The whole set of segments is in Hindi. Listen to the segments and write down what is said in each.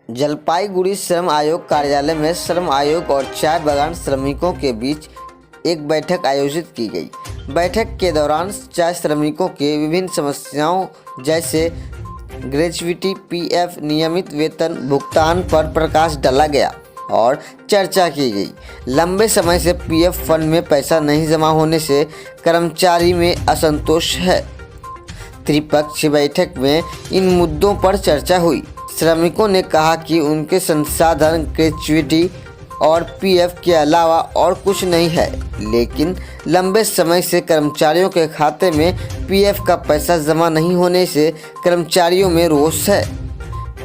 जलपाईगुड़ी श्रम आयोग कार्यालय में श्रम आयोग और चाय बागान श्रमिकों के बीच एक बैठक आयोजित की गई। बैठक के दौरान चाय श्रमिकों के विभिन्न समस्याओं जैसे ग्रेच्युटी, पीएफ, नियमित वेतन भुगतान पर प्रकाश डाला गया और चर्चा की गई। लंबे समय से पीएफ फंड में पैसा नहीं जमा होने से कर्मचारी में असंतोष है। त्रिपक्षीय बैठक में इन मुद्दों पर चर्चा हुई। श्रमिकों ने कहा कि उनके संसाधन ग्रेच्युटी और पीएफ के अलावा और कुछ नहीं है, लेकिन लंबे समय से कर्मचारियों के खाते में पीएफ का पैसा जमा नहीं होने से कर्मचारियों में रोष है।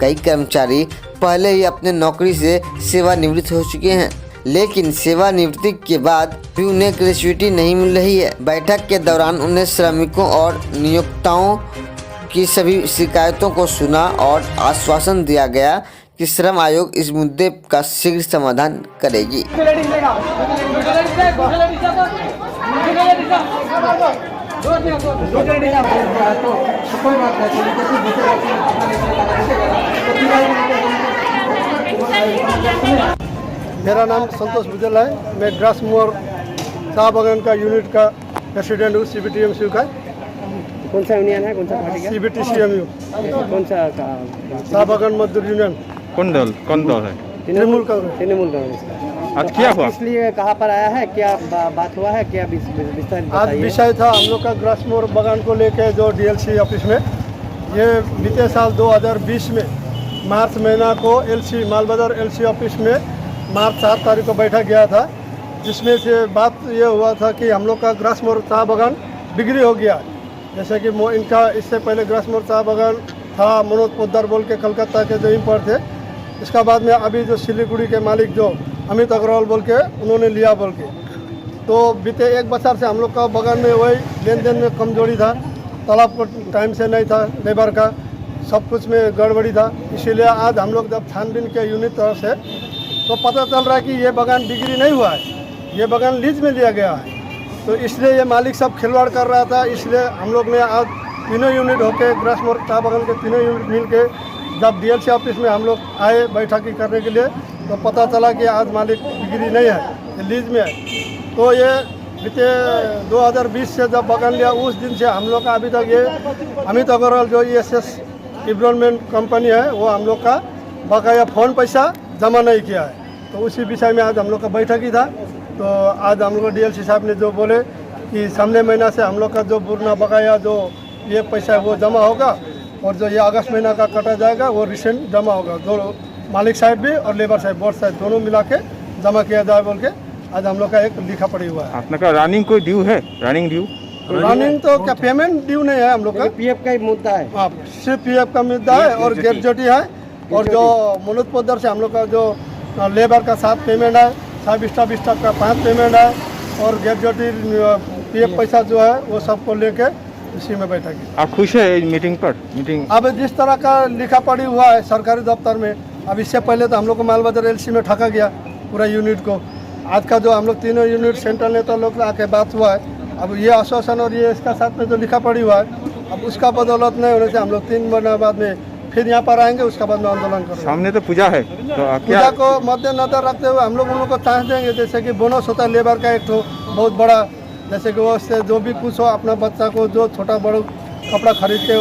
कई कर्मचारी पहले ही अपने नौकरी से सेवानिवृत्त हो चुके हैं, लेकिन सेवानिवृत्ति के बाद भी उन्हें ग्रेच्युटी नहीं मिल रही है। बैठक के दौरान उन्हें श्रमिकों और नियोक्ताओं की सभी शिकायतों को सुना और आश्वासन दिया गया कि श्रम आयोग इस मुद्दे का शीघ्र समाधान करेगी। मेरा नाम संतोष भुजल है। मैं ग्रासमोर चाय बागान का यूनिट का प्रेसिडेंट हूँ, CBTMCU का। कौन सा यूनियन है, कौन सा पार्टी का? CBTCMU, कौन सा चाय बागान मजदूर यूनियन। कौन दल है? तृणमूल कांग्रेस। तृणमूल कांग्रेस। आज क्या हुआ? इसलिए कहाँ पर आया है, क्या बात हुआ है, क्या विस्तार आज विषय था हम लोग का ग्रासमोर बागान को लेकर जो DLC ऑफिस में ये बीते साल 2020 में मार्च महीना को LC माल बाजार LC ऑफिस में मार्च 7 तारीख को बैठा गया था, जिसमें से बात ये हुआ था कि हम लोग का ग्रासमोर चाय बागान बिक्री हो गया। जैसे कि इनका इससे पहले ग्रासमोर चाय बागान था मनोज पोद्दार बोल के कलकत्ता के जो इम्पोर्ट थे। इसका बाद में अभी जो सिलीगुड़ी के मालिक जो अमित अग्रवाल बोल के उन्होंने लिया बोल के, तो बीते 1 बरस से हम लोग का बागान में वही लेन देन में कमजोरी था, तालाब को टाइम से नहीं था, लेबर का सब कुछ में गड़बड़ी था। इसीलिए आज हम लोग जब छानबीन के यूनिट तरफ से तो पता चल रहा है कि ये बागान बिक्री नहीं हुआ है, ये बागान लीज में लिया गया है। तो इसलिए ये मालिक सब खिलवाड़ कर रहा था। इसलिए हम लोग ने आज तीनों यूनिट होके ग्रासमोर चाय बागान के तीनों यूनिट मिल के जब DLC ऑफिस में हम लोग आए बैठकी करने के लिए, तो पता चला कि आज मालिक बिक्री नहीं है, ये लीज में है। तो ये बीते 2020 से जब बागान लिया उस दिन से हम लोग का अभी तक ये अमित अग्रवाल जो ESS डेवलपमेंट कंपनी है वो हम लोग का बकाया फ़ोन पैसा जमा नहीं किया है। तो उसी विषय में आज हम लोग का बैठक ही था। तो आज हम लोग DLC साहब ने जो बोले कि सामने महीना से हम लोग का जो पुराना बकाया जो ये पैसा है वो जमा होगा और जो ये अगस्त महीना का कटा जाएगा वो रिसेंट जमा होगा। दोनों मालिक साइड भी और लेबर साइड बोथ साइड दोनों मिला के जमा किया जाए बोल के आज हम लोग का एक लिखा पड़ी हुआ है। आपने का रनिंग कोई ड्यू है? रनिंग ड्यू तो क्या पेमेंट ड्यू नहीं है हम लोग का, पीएफ का ही मुद्दा है। हाँ, सिर्फ पीएफ का मुद्दा है और ग्रेच्युटी है और जो मनोज पोद्दार से हम लोग का जो लेबर का 7 पेमेंट है, सब स्टाफ का 5 पेमेंट है और ग्रेच्युटी पीएफ पैसा जो है वो सबको लेके इसी में बैठा गया। आप खुश है इस मीटिंग पर? अब जिस तरह का लिखा पड़ी हुआ है सरकारी दफ्तर में, अब इससे पहले तो हम लोग को माल बाजार LC में ठगा गया पूरा यूनिट को। आज का जो हम लोग तीनों यूनिट सेंट्रल नेता लोग आके बात हुआ है, अब ये आश्वासन और ये इसका साथ में जो लिखा पड़ी हुआ है, अब उसका बदौलत नहीं होने से हम लोग 3 महीना बाद में फिर यहाँ पर आएंगे, उसका बाद में आंदोलन करेंगे। सामने तो पूजा है, तो पूजा को मद्देनजर रखते हुए हम लोग उन लोग को चांस देंगे। जैसे कि बोनस होता है लेबर का एक तो बहुत बड़ा, जैसे कि वो उससे जो भी कुछ हो अपना बच्चा को जो छोटा बड़ा कपड़ा खरीद के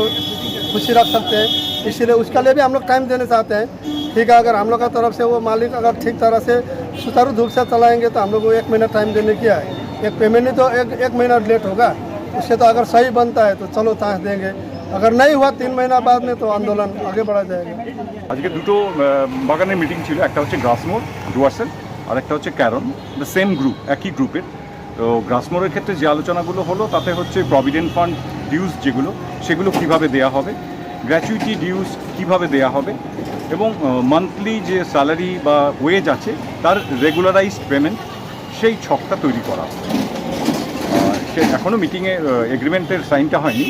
खुशी रख सकते हैं, इसीलिए उसके लिए भी हम लोग टाइम देना चाहते हैं। ठीक है, अगर हम लोग का तरफ से वो मालिक अगर ठीक तरह से सुचारू रूप से चलाएंगे तो हम लोग को 1 महीना टाइम देने की है। एक पेमेंट नहीं तो एक महीना लेट होगा, उससे तो अगर सही बनता है तो चलो चांस देंगे, अगर नहीं हुआ 3 महीना बाद में तो आंदोलन आगे बढ़ा जाएगा। आज के दुटो बागाনের মিটিং ছিল, একটা হচ্ছে গ্রাসমোর ডুয়ার্সেল আর একটা হচ্ছে ক্যারন, দ্য সেম গ্রুপ, একই গ্রুপের। তো গ্রাসমোরের ক্ষেত্রে যে আলোচনাগুলো হলো তাতে হচ্ছে প্রভিডেন্ট ফান্ড ডিউজ যেগুলো সেগুলো কিভাবে দেয়া হবে, গ্র্যাচুইটি ডিউজ কিভাবে দেয়া হবে এবং মান্থলি যে স্যালারি বা ওয়েজ আছে তার রেগুলারাইজড পেমেন্ট সেই ছকটা তৈরি করা। সে এখনও মিটিংয়ে এগ্রিমেন্টের সাইনটা হয়নি,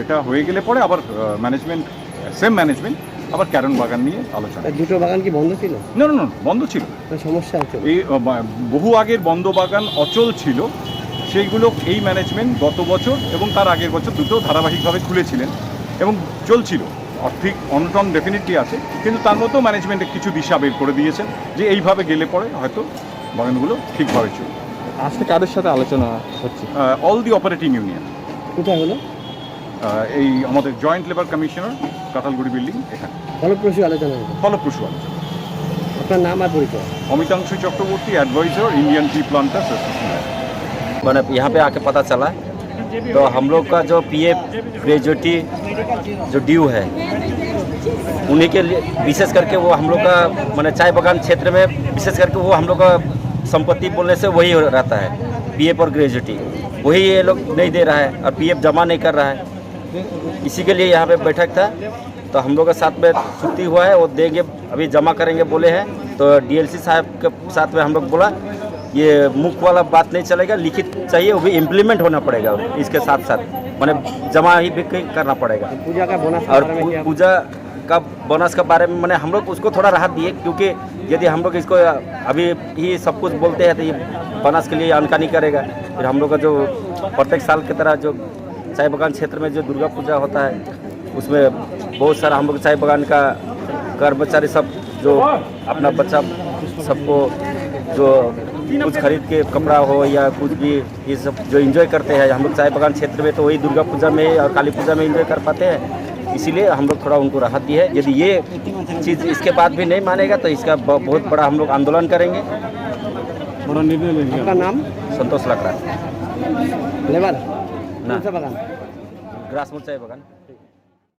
এটা হয়ে গেলে পরে আবার ম্যানেজমেন্ট সেম ম্যানেজমেন্ট আবার ক্যারন বাগান নিয়ে আলোচনা। দুটো বাগান কি বন্ধ ছিল? না, বন্ধ ছিল। সমস্যা হচ্ছে এই বহু আগের বন্ধ বাগান অচল ছিল, সেইগুলো এই ম্যানেজমেন্ট গত বছর এবং তার আগের বছর দুটো ধারাবাহিকভাবে খুলেছিলেন এবং চলছিল। আর্থিক অনটন ডেফিনেটলি আছে, কিন্তু তার মধ্যেও ম্যানেজমেন্টে কিছু দিশা বের করে দিয়েছেন যে এইভাবে গেলে পরে হয়তো বাগানগুলো ঠিকভাবে চলবে। আজকে কাদের সাথে আলোচনা হচ্ছে? অল দি অপারেটিং ইউনিয়ন, কোথায় হলো? এই আমাদের joint labour commissioner Kanthalguri building, এখানে ফলপ্রসূ আলোচনা হলো। ফলপ্রসূ আলোচনা। আপনার নাম আর পরিচয়? Amitanshu Chakraborty, adviser, Indian tea planters association. मैंने यहाँ पे आके पता चला तो हम लोग का जो पीएफ ग्रेजुएटी जो ड्यू है उन्हीं के लिए विशेष करके वो हम लोग का मैंने चाय बागान क्षेत्र में विशेष करके वो हम लोग का संपत्ति बोलने से वही रहता है, पीएफ और ग्रेजुएटी वही ये लोग नहीं दे रहा है और पीएफ जमा नहीं कर रहा है। इसी के लिए यहाँ पे बैठक था, तो हम लोग के साथ में छुट्टी हुआ है, वो देंगे अभी जमा करेंगे बोले हैं। तो डीएलसी साहब के साथ में हम लोग बोला ये मुख वाला बात नहीं चलेगा, लिखित चाहिए, वो भी इम्प्लीमेंट होना पड़ेगा। इसके साथ साथ मैंने जमा ही भी करना पड़ेगा। पूजा का बोनस के और बारे में क्या? पूजा का बोनस के बारे में मैंने हम लोग उसको थोड़ा राहत दिए, क्योंकि यदि हम लोग इसको अभी ही सब कुछ बोलते हैं तो ये बोनस के लिए अनकानी करेगा। फिर हम लोग का जो प्रत्येक साल की तरह जो चाय बागान क्षेत्र में जो दुर्गा पूजा होता है उसमें बहुत सारा हम लोग चाय बागान का कर्मचारी सब जो अपना बच्चा सबको जो कुछ खरीद के कपड़ा हो या कुछ भी ये सब जो एंजॉय करते हैं हम लोग चाय बागान क्षेत्र में, तो वही दुर्गा पूजा में और काली पूजा में एंजॉय कर पाते हैं। इसीलिए हम लोग थोड़ा उनको राहत दी है। यदि ये चीज़ इसके बाद भी नहीं मानेगा तो इसका बहुत बड़ा हम लोग आंदोलन करेंगे। आपका नाम? संतोष लकड़ा, लेबर? ना। कौन सा बागान? ग्रासमूर चाय बागान।